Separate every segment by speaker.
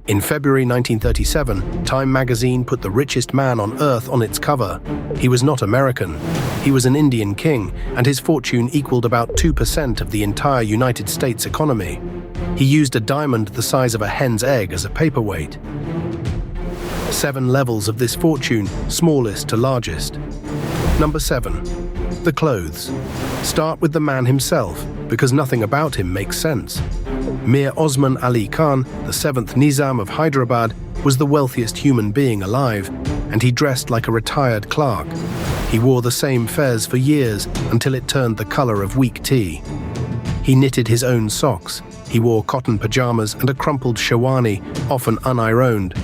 Speaker 1: In February 1937, Time magazine put the richest man on Earth on its cover. He was not American. He was an Indian king, and his fortune equaled about 2% of the entire United States economy. He used a diamond the size of a hen's egg as a paperweight. 7 levels of this fortune, smallest to largest. Number 7. The clothes. Start with the man himself, because nothing about him makes sense. Mir Osman Ali Khan, the 7th Nizam of Hyderabad, was the wealthiest human being alive, and he dressed like a retired clerk. He wore the same fez for years until it turned the color of weak tea. He knitted his own socks. He wore cotton pajamas and a crumpled shawani, often unironed.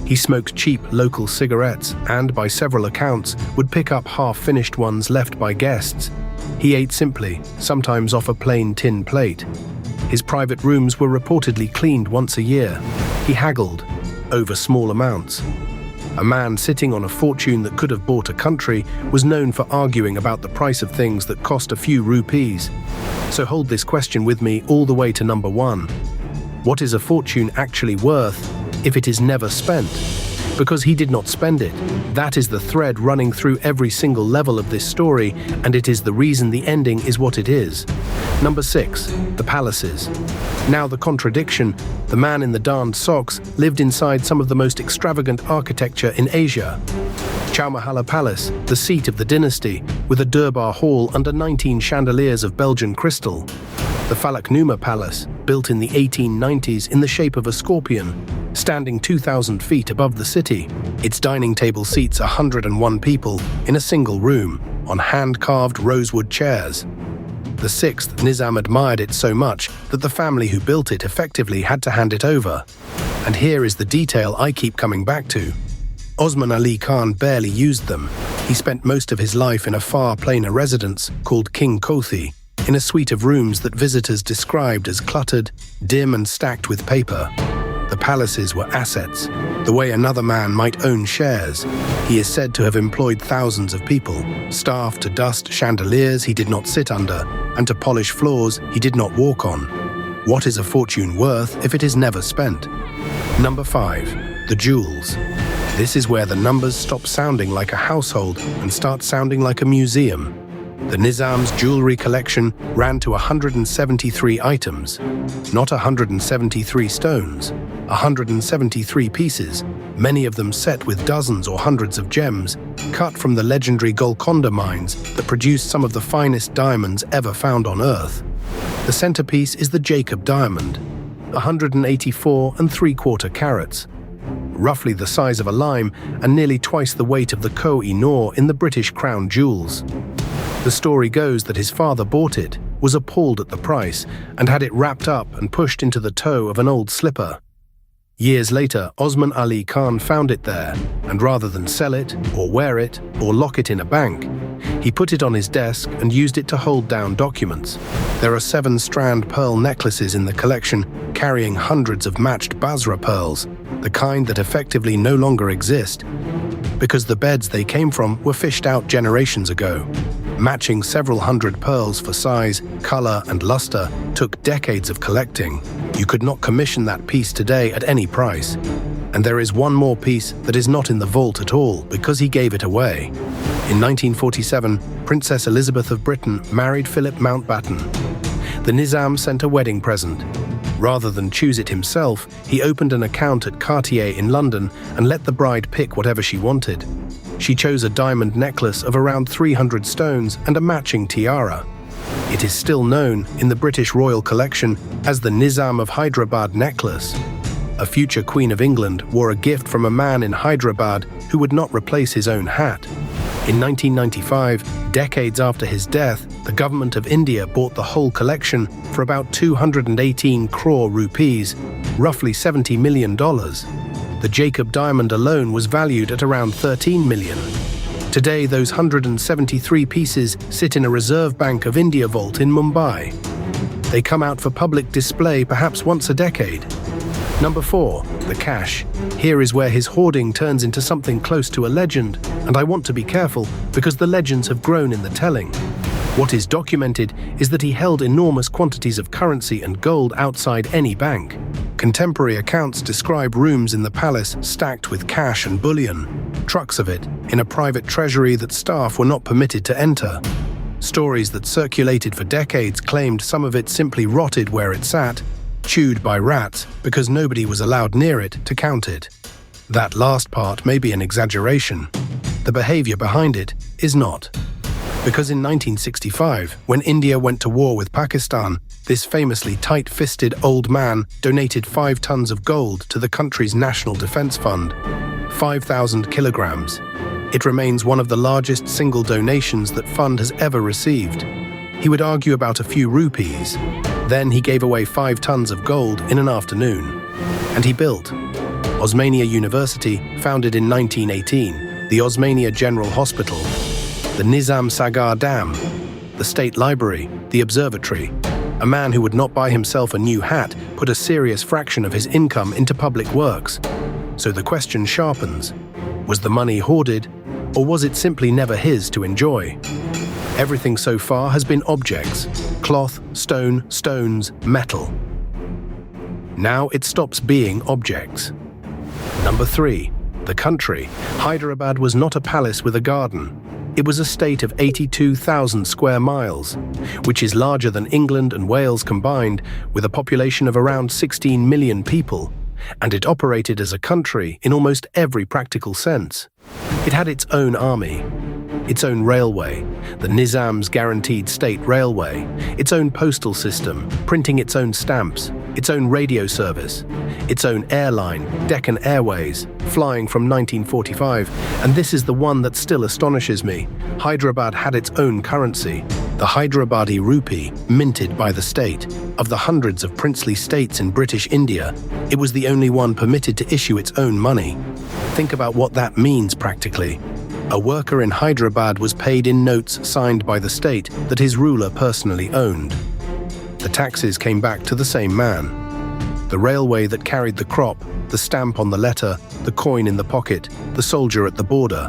Speaker 1: He smoked cheap local cigarettes and, by several accounts, would pick up half-finished ones left by guests. He ate simply, sometimes off a plain tin plate. His private rooms were reportedly cleaned once a year. He haggled over small amounts. A man sitting on a fortune that could have bought a country was known for arguing about the price of things that cost a few rupees. So hold this question with me all the way to number 1. What is a fortune actually worth if it is never spent? Because he did not spend it. That is the thread running through every single level of this story, and it is the reason the ending is what it is. Number 6. The palaces. Now the contradiction. The man in the darned socks lived inside some of the most extravagant architecture in Asia. Chowmahala Palace, the seat of the dynasty, with a Durbar hall under 19 chandeliers of Belgian crystal. The Falaknuma Palace, built in the 1890s in the shape of a scorpion, standing 2,000 feet above the city. Its dining table seats 101 people in a single room, on hand-carved rosewood chairs. The 6th Nizam admired it so much that the family who built it effectively had to hand it over. And here is the detail I keep coming back to. Osman Ali Khan barely used them. He spent most of his life in a far plainer residence called King Kothi, in a suite of rooms that visitors described as cluttered, dim and stacked with paper. The palaces were assets, the way another man might own shares. He is said to have employed thousands of people, staff to dust chandeliers he did not sit under, and to polish floors he did not walk on. What is a fortune worth if it is never spent? Number 5. The jewels. This is where the numbers stop sounding like a household and start sounding like a museum. The Nizam's jewelry collection ran to 173 items, not 173 stones, 173 pieces, many of them set with dozens or hundreds of gems, cut from the legendary Golconda mines that produced some of the finest diamonds ever found on Earth. The centerpiece is the Jacob diamond, 184 3/4 carats, roughly the size of a lime and nearly twice the weight of the koh-i-noor in the British crown jewels. The story goes that his father bought it, was appalled at the price, and had it wrapped up and pushed into the toe of an old slipper. Years later, Osman Ali Khan found it there, and rather than sell it, or wear it, or lock it in a bank, he put it on his desk and used it to hold down documents. There are 7-strand pearl necklaces in the collection, carrying hundreds of matched Basra pearls, the kind that effectively no longer exist, because the beds they came from were fished out generations ago. Matching several hundred pearls for size, color, and luster took decades of collecting. You could not commission that piece today at any price. And there is one more piece that is not in the vault at all because he gave it away. In 1947, Princess Elizabeth of Britain married Philip Mountbatten. The Nizam sent a wedding present. Rather than choose it himself, he opened an account at Cartier in London and let the bride pick whatever she wanted. She chose a diamond necklace of around 300 stones and a matching tiara. It is still known in the British Royal Collection as the Nizam of Hyderabad necklace. A future Queen of England wore a gift from a man in Hyderabad who would not replace his own hat. In 1995, decades after his death, the government of India bought the whole collection for about 218 crore rupees, roughly $70 million. The Jacob diamond alone was valued at around 13 million. Today, those 173 pieces sit in a Reserve Bank of India vault in Mumbai. They come out for public display perhaps once a decade. Number 4. The cash. Here is where his hoarding turns into something close to a legend, and I want to be careful because the legends have grown in the telling. What is documented is that he held enormous quantities of currency and gold outside any bank. Contemporary accounts describe rooms in the palace stacked with cash and bullion, trucks of it, in a private treasury that staff were not permitted to enter. Stories that circulated for decades claimed some of it simply rotted where it sat, chewed by rats because nobody was allowed near it to count it. That last part may be an exaggeration. The behavior behind it is not. Because in 1965, when India went to war with Pakistan, this famously tight-fisted old man donated 5 tons of gold to the country's National Defense Fund, 5,000 kilograms. It remains one of the largest single donations that fund has ever received. He would argue about a few rupees. Then he gave away 5 tons of gold in an afternoon. And he built Osmania University, founded in 1918, the Osmania General Hospital, the Nizam Sagar Dam, the State Library, the Observatory. A man who would not buy himself a new hat put a serious fraction of his income into public works. So the question sharpens. Was the money hoarded, or was it simply never his to enjoy? Everything so far has been objects: cloth, stone, stones, metal. Now it stops being objects. Number 3. The country. Hyderabad was not a palace with a garden. It was a state of 82,000 square miles, which is larger than England and Wales combined, with a population of around 16 million people, and it operated as a country in almost every practical sense. It had its own army, its own railway, the Nizam's guaranteed state railway, its own postal system, printing its own stamps, its own radio service, its own airline, Deccan Airways, flying from 1945, and this is the one that still astonishes me. Hyderabad had its own currency, the Hyderabadi rupee, minted by the state. Of the hundreds of princely states in British India, it was the only one permitted to issue its own money. Think about what that means practically. A worker in Hyderabad was paid in notes signed by the state that his ruler personally owned. The taxes came back to the same man. The railway that carried the crop, the stamp on the letter, the coin in the pocket, the soldier at the border.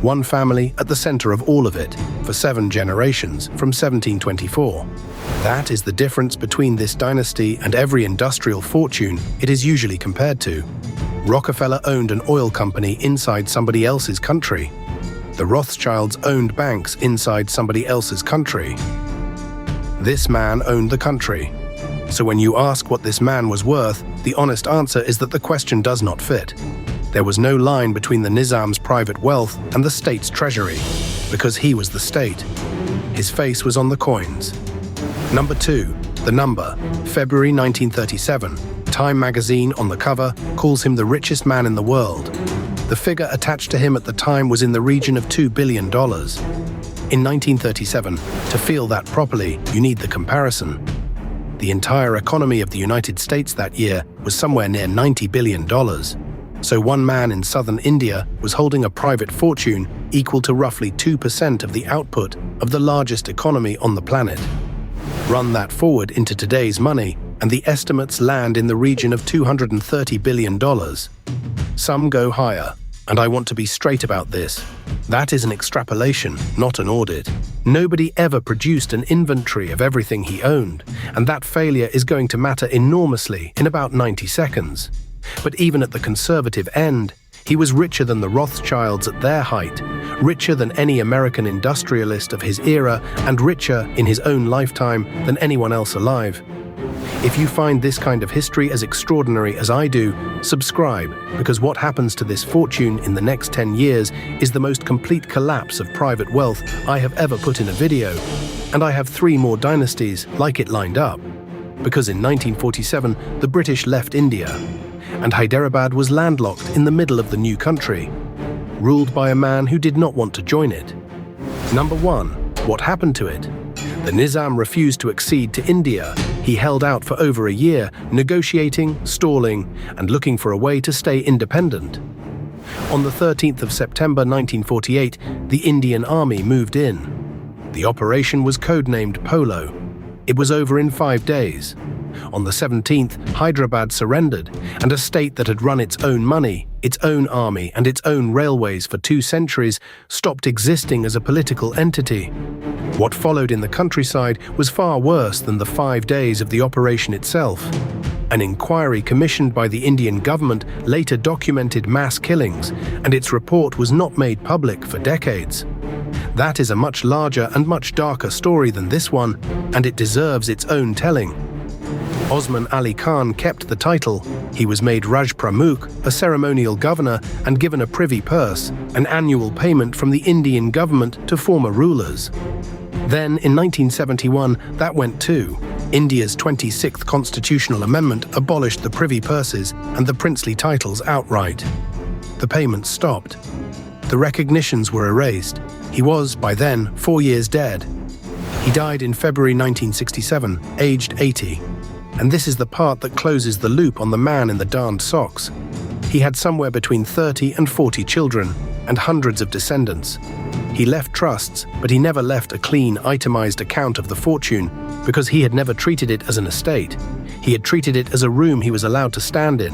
Speaker 1: One family at the center of all of it, for 7 generations, from 1724. That is the difference between this dynasty and every industrial fortune it is usually compared to. Rockefeller owned an oil company inside somebody else's country. The Rothschilds owned banks inside somebody else's country. This man owned the country. So when you ask what this man was worth, the honest answer is that the question does not fit. There was no line between the Nizam's private wealth and the state's treasury, because he was the state. His face was on the coins. Number 2. The number. February 1937. Time magazine, on the cover, calls him the richest man in the world. The figure attached to him at the time was in the region of $2 billion. In 1937, to feel that properly, you need the comparison. The entire economy of the United States that year was somewhere near $90 billion. So one man in southern India was holding a private fortune equal to roughly 2% of the output of the largest economy on the planet. Run that forward into today's money, and the estimates land in the region of $230 billion. Some go higher, and I want to be straight about this. That is an extrapolation, not an audit. Nobody ever produced an inventory of everything he owned, and that failure is going to matter enormously in about 90 seconds. But even at the conservative end, he was richer than the Rothschilds at their height, richer than any American industrialist of his era, and richer in his own lifetime than anyone else alive. If you find this kind of history as extraordinary as I do, subscribe, because what happens to this fortune in the next 10 years is the most complete collapse of private wealth I have ever put in a video. And I have 3 more dynasties like it lined up. Because in 1947, the British left India, and Hyderabad was landlocked in the middle of the new country, ruled by a man who did not want to join it. Number 1. What happened to it? The Nizam refused to accede to India. He held out for over a year, negotiating, stalling, and looking for a way to stay independent. On the 13th of September 1948, the Indian Army moved in. The operation was codenamed Polo. It was over in 5 days. On the 17th, Hyderabad surrendered, and a state that had run its own money, its own army, and its own railways for 2 centuries stopped existing as a political entity. What followed in the countryside was far worse than the 5 days of the operation itself. An inquiry commissioned by the Indian government later documented mass killings, and its report was not made public for decades. That is a much larger and much darker story than this one, and it deserves its own telling. Osman Ali Khan kept the title. He was made Raj Pramukh, a ceremonial governor, and given a privy purse, an annual payment from the Indian government to former rulers. Then, in 1971, that went too. India's 26th constitutional amendment abolished the privy purses and the princely titles outright. The payments stopped. The recognitions were erased. He was, by then, 4 years dead. He died in February 1967, aged 80. And this is the part that closes the loop on the man in the darned socks. He had somewhere between 30 and 40 children, and hundreds of descendants. He left trusts, but he never left a clean, itemized account of the fortune, because he had never treated it as an estate. He had treated it as a room he was allowed to stand in.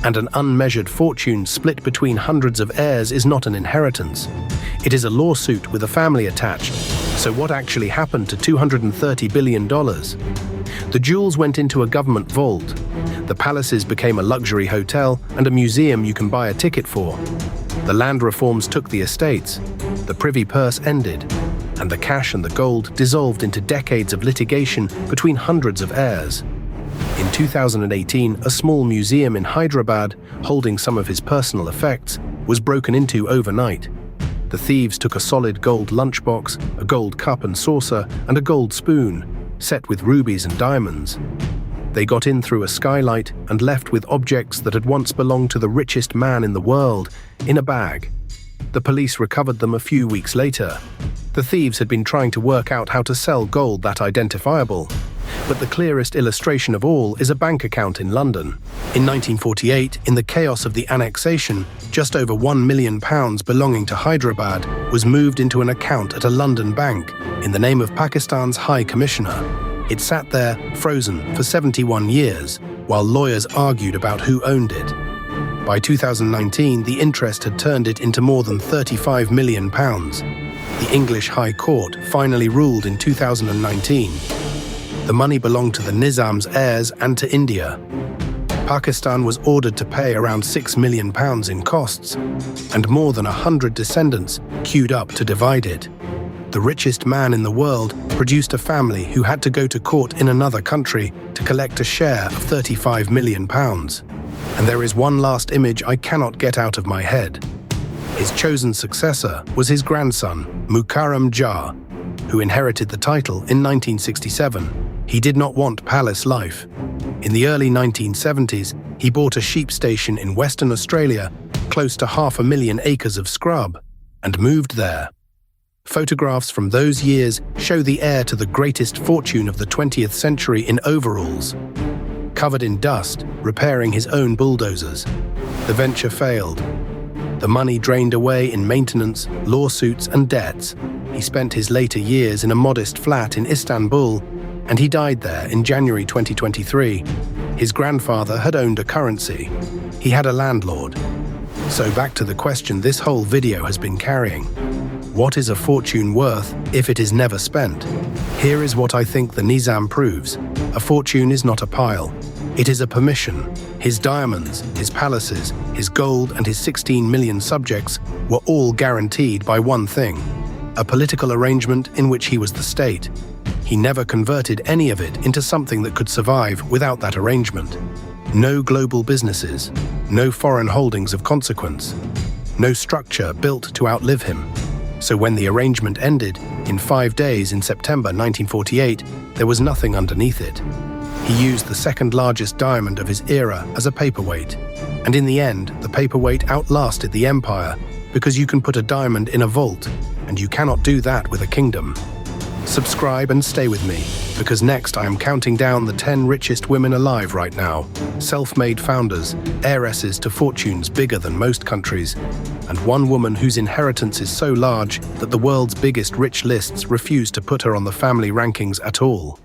Speaker 1: And an unmeasured fortune split between hundreds of heirs is not an inheritance. It is a lawsuit with a family attached. So what actually happened to $230 billion? The jewels went into a government vault. The palaces became a luxury hotel and a museum you can buy a ticket for. The land reforms took the estates. The privy purse ended, and the cash and the gold dissolved into decades of litigation between hundreds of heirs. In 2018, a small museum in Hyderabad, holding some of his personal effects, was broken into overnight. The thieves took a solid gold lunchbox, a gold cup and saucer, and a gold spoon, set with rubies and diamonds. They got in through a skylight and left with objects that had once belonged to the richest man in the world, in a bag. The police recovered them a few weeks later. The thieves had been trying to work out how to sell gold that identifiable. But the clearest illustration of all is a bank account in London. In 1948, in the chaos of the annexation, just over £1 million belonging to Hyderabad was moved into an account at a London bank in the name of Pakistan's High Commissioner. It sat there, frozen, for 71 years, while lawyers argued about who owned it. By 2019, the interest had turned it into more than £35 million. The English High Court finally ruled in 2019. The money belonged to the Nizam's heirs and to India. Pakistan was ordered to pay around £6 million in costs, and more than 100 descendants queued up to divide it. The richest man in the world produced a family who had to go to court in another country to collect a share of £35 million. And there is one last image I cannot get out of my head. His chosen successor was his grandson, Mukarram Jah, who inherited the title in 1967. He did not want palace life. In the early 1970s, he bought a sheep station in Western Australia, close to 500,000 acres of scrub, and moved there. Photographs from those years show the heir to the greatest fortune of the 20th century in overalls, covered in dust, repairing his own bulldozers. The venture failed. The money drained away in maintenance, lawsuits, and debts. He spent his later years in a modest flat in Istanbul, and he died there in January 2023. His grandfather had owned a currency. He had a landlord. So back to the question this whole video has been carrying. What is a fortune worth if it is never spent? Here is what I think the Nizam proves. A fortune is not a pile. It is a permission. His diamonds, his palaces, his gold, and his 16 million subjects were all guaranteed by one thing: a political arrangement in which he was the state. He never converted any of it into something that could survive without that arrangement. No global businesses, no foreign holdings of consequence, no structure built to outlive him. So when the arrangement ended, in 5 days in September 1948, there was nothing underneath it. He used the second largest diamond of his era as a paperweight. And in the end, the paperweight outlasted the empire, because you can put a diamond in a vault, and you cannot do that with a kingdom. Subscribe and stay with me, because next I am counting down the 10 richest women alive right now. Self-made founders, heiresses to fortunes bigger than most countries, and one woman whose inheritance is so large that the world's biggest rich lists refuse to put her on the family rankings at all.